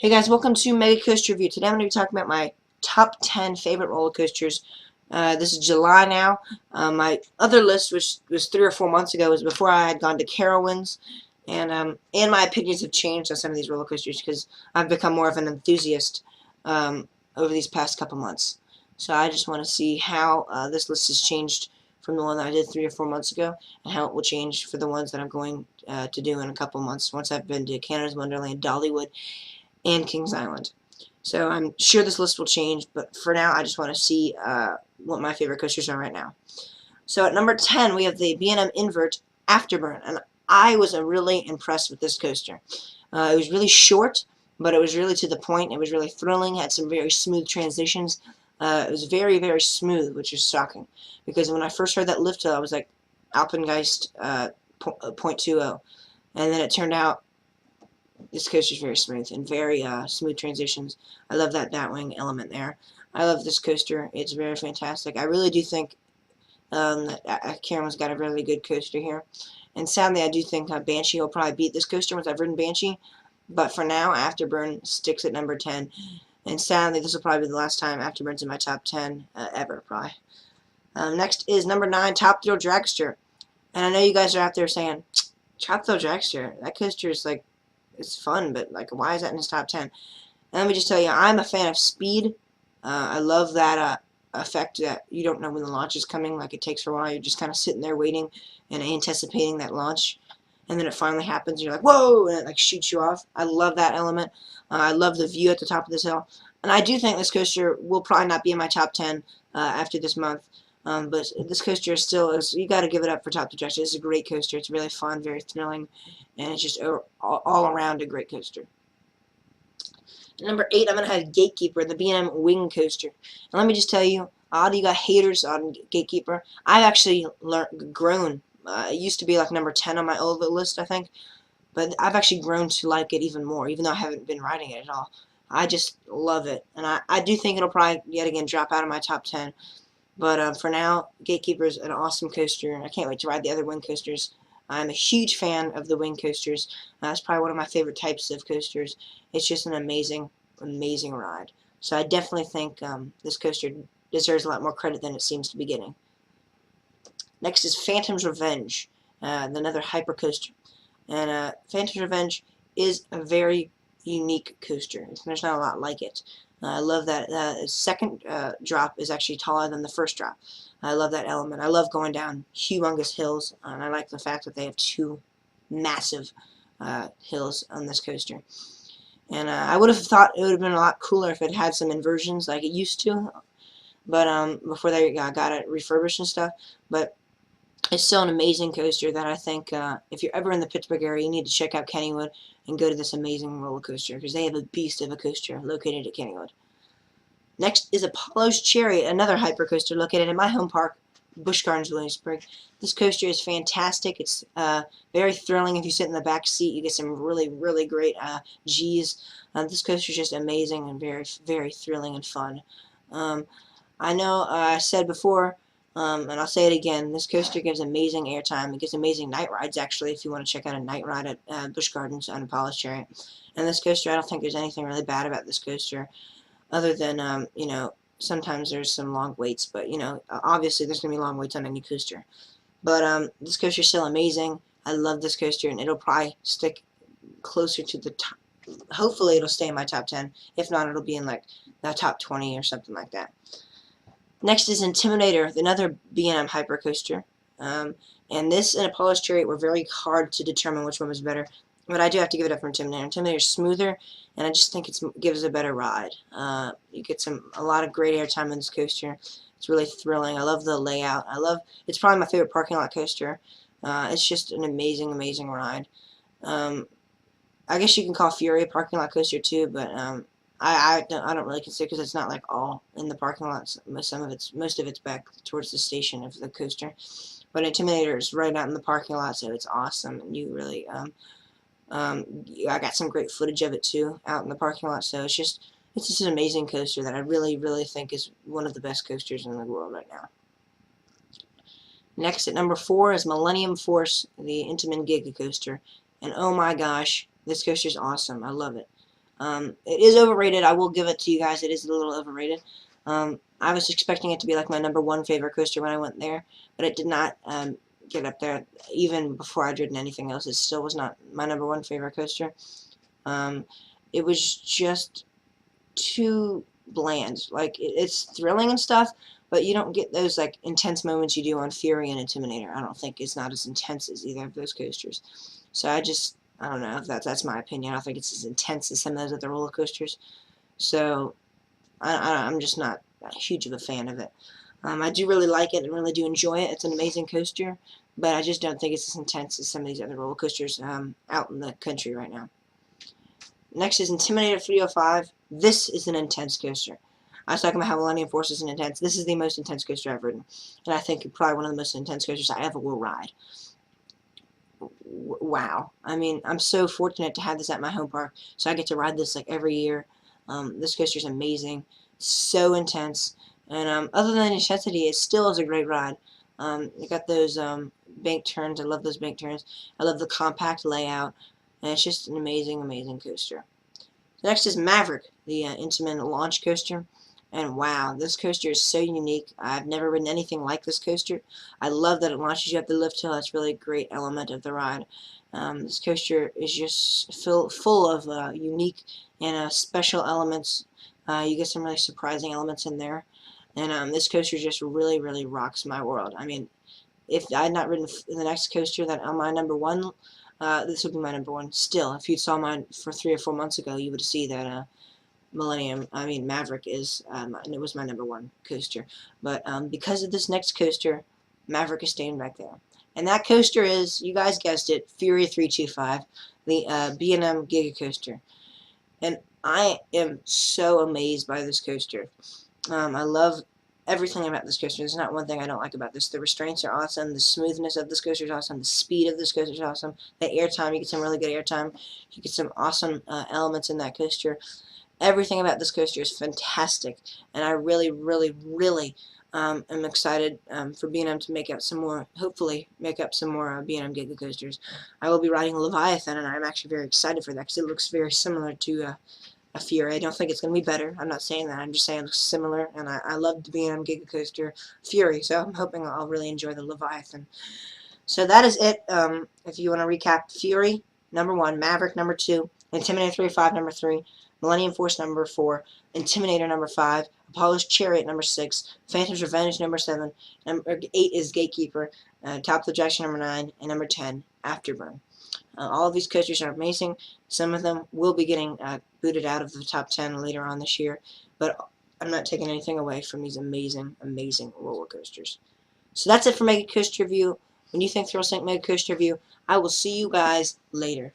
Hey guys, welcome to Mega Coaster Review. Today I'm going to be talking about my top 10 favorite roller coasters. This is July now. My other list, which was 3 or 4 months ago, was before I had gone to Carowinds, and my opinions have changed on some of these roller coasters because I've become more of an enthusiast over these past couple months. So I just want to see how this list has changed from the one that I did 3 or 4 months ago, and how it will change for the ones that I'm going to do in a couple months once I've been to Canada's Wonderland, Dollywood, and Kings Island. So I'm sure this list will change, but for now I just want to see what my favorite coasters are right now. So at number 10 we have the B&M Invert Afterburn, and I was really impressed with this coaster. It was really short, but it was really to the point. It was really thrilling, had some very smooth transitions. It was very, very smooth, which is shocking, because when I first heard that lift hill I was like, Alpengeist 0.20, and then it turned out this coaster is very smooth and very smooth transitions. I love that Batwing element there. I love this coaster. It's very fantastic. I really do think that Carowinds got a really good coaster here. And sadly, I do think Banshee will probably beat this coaster once I've ridden Banshee. But for now, Afterburn sticks at number 10. And sadly, this will probably be the last time Afterburn's in my top 10 ever, probably. Next is number 9, Top Thrill Dragster. And I know you guys are out there saying, Top Thrill Dragster, that coaster is like, it's fun, but like, why is that in his top 10? And let me just tell you, I'm a fan of speed. I love that effect that you don't know when the launch is coming. Like, it takes for a while. You're just kind of sitting there waiting and anticipating that launch, and then it finally happens. And you're like, whoa, and it like shoots you off. I love that element. I love the view at the top of this hill, and I do think this coaster will probably not be in my top 10 after this month. But this coaster is still, you got to give it up for Top Thrill Dragster. It's a great coaster. It's really fun, very thrilling, and it's just all around a great coaster. Number 8, I'm going to have Gatekeeper, the B&M Wing Coaster. And let me just tell you, all you got haters on Gatekeeper. I've actually grown. It used to be like number 10 on my old list, I think. But I've actually grown to like it even more, even though I haven't been riding it at all. I just love it. And I do think it'll probably, yet again, drop out of my top 10. But for now, Gatekeeper's an awesome coaster, and I can't wait to ride the other wing coasters. I'm a huge fan of the wing coasters. It's probably one of my favorite types of coasters. It's just an amazing, amazing ride. So I definitely think this coaster deserves a lot more credit than it seems to be getting. Next is Phantom's Revenge, another hyper coaster. And Phantom's Revenge is a very unique coaster. There's not a lot like it. I love that second drop is actually taller than the first drop. I love that element. I love going down humongous hills, and I like the fact that they have two massive hills on this coaster. And I would have thought it would have been a lot cooler if it had some inversions like it used to, but before they got it refurbished and stuff. But it's still an amazing coaster that I think if you're ever in the Pittsburgh area, you need to check out Kennywood and go to this amazing roller coaster, because they have a beast of a coaster located at Kennywood. Next is Apollo's Chariot, another hyper coaster located in my home park, Busch Gardens, Williamsburg. This coaster is fantastic. It's very thrilling. If you sit in the back seat, you get some really, really great G's. This coaster is just amazing and very, very thrilling and fun. I know I said before, and I'll say it again, this coaster gives amazing airtime. It gives amazing night rides, actually, if you want to check out a night ride at Busch Gardens on Apollo's Chariot. And this coaster, I don't think there's anything really bad about this coaster, other than, you know, sometimes there's some long waits, but, you know, obviously there's going to be long waits on any coaster. But this coaster is still amazing. I love this coaster, and it'll probably stick closer to the top. Hopefully it'll stay in my top 10. If not, it'll be in, like, the top 20 or something like that. Next is Intimidator, another B&M hypercoaster. And this and Apollo's Chariot were very hard to determine which one was better. But I do have to give it up for Intimidator. Intimidator is smoother, and I just think it gives a better ride. You get a lot of great airtime in this coaster. It's really thrilling. I love the layout. It's probably my favorite parking lot coaster. It's just an amazing, amazing ride. I guess you can call Fury a parking lot coaster too, but I don't really consider, because it's not like all in the parking lot. Most of it's back towards the station of the coaster. But Intimidator is right out in the parking lot, so it's awesome, and you really I got some great footage of it too out in the parking lot. So it's just an amazing coaster that I really, really think is one of the best coasters in the world right now. Next at number 4 is Millennium Force, the Intamin Giga Coaster, and oh my gosh, this coaster is awesome. I love it. It is overrated. I will give it to you guys. It is a little overrated. I was expecting it to be like my #1 favorite coaster when I went there, but it did not get up there. Even before I'd ridden anything else, it still was not my #1 favorite coaster. It was just too bland. Like, it's thrilling and stuff, but you don't get those like intense moments you do on Fury and Intimidator. I don't think it's not as intense as either of those coasters. So I don't know if that's my opinion. I don't think it's as intense as some of those other roller coasters. So I'm just not huge of a fan of it. I do really like it and really do enjoy it. It's an amazing coaster, but I just don't think it's as intense as some of these other roller coasters out in the country right now. Next is Intimidator 305. This is an intense coaster. I was talking about how Millennium Force is an intense. This is the most intense coaster I've ridden, and I think probably one of the most intense coasters I ever will ride. Wow. I mean, I'm so fortunate to have this at my home park, so I get to ride this like every year. This coaster is amazing, so intense, and other than the intensity, it still is a great ride. You got those bank turns. I love those bank turns. I love the compact layout, and it's just an amazing, amazing coaster. Next is Maverick, the Intamin launch coaster. And wow, this coaster is so unique. I've never ridden anything like this coaster. I love that it launches you up the lift hill. That's really a great element of the ride. This coaster is just full of unique and special elements. You get some really surprising elements in there. And this coaster just really, really rocks my world. I mean, if I had not ridden the next coaster that on my #1, this would be my #1 still. If you saw mine for 3 or 4 months ago, you would see that Maverick is, and it was my #1 coaster. But because of this next coaster, Maverick is staying back there. And that coaster is, you guys guessed it, Fury 325, the B&M Giga Coaster. And I am so amazed by this coaster. I love everything about this coaster. There's not one thing I don't like about this. The restraints are awesome. The smoothness of this coaster is awesome. The speed of this coaster is awesome. The airtime, you get some really good airtime. You get some awesome elements in that coaster. Everything about this coaster is fantastic, and I really, really, really am excited for B&M to make up some more, hopefully make up some more B&M Giga coasters. I will be riding Leviathan, and I'm actually very excited for that because it looks very similar to a Fury. I don't think it's going to be better. I'm not saying that. I'm just saying it looks similar, and I love the B&M Giga Coaster Fury, so I'm hoping I'll really enjoy the Leviathan. So that is it. If you want to recap, Fury, #1, Maverick, #2, Intimidator 305, #3, Millennium Force, #4, Intimidator, #5, Apollo's Chariot, #6, Phantom's Revenge, #7, #8 is Gatekeeper, Top of the Jackson, #9, and #10, Afterburn. All of these coasters are amazing. Some of them will be getting booted out of the top 10 later on this year, but I'm not taking anything away from these amazing, amazing roller coasters. So that's it for Mega Coaster Review. When you think ThrillSync Mega Coaster Review, I will see you guys later.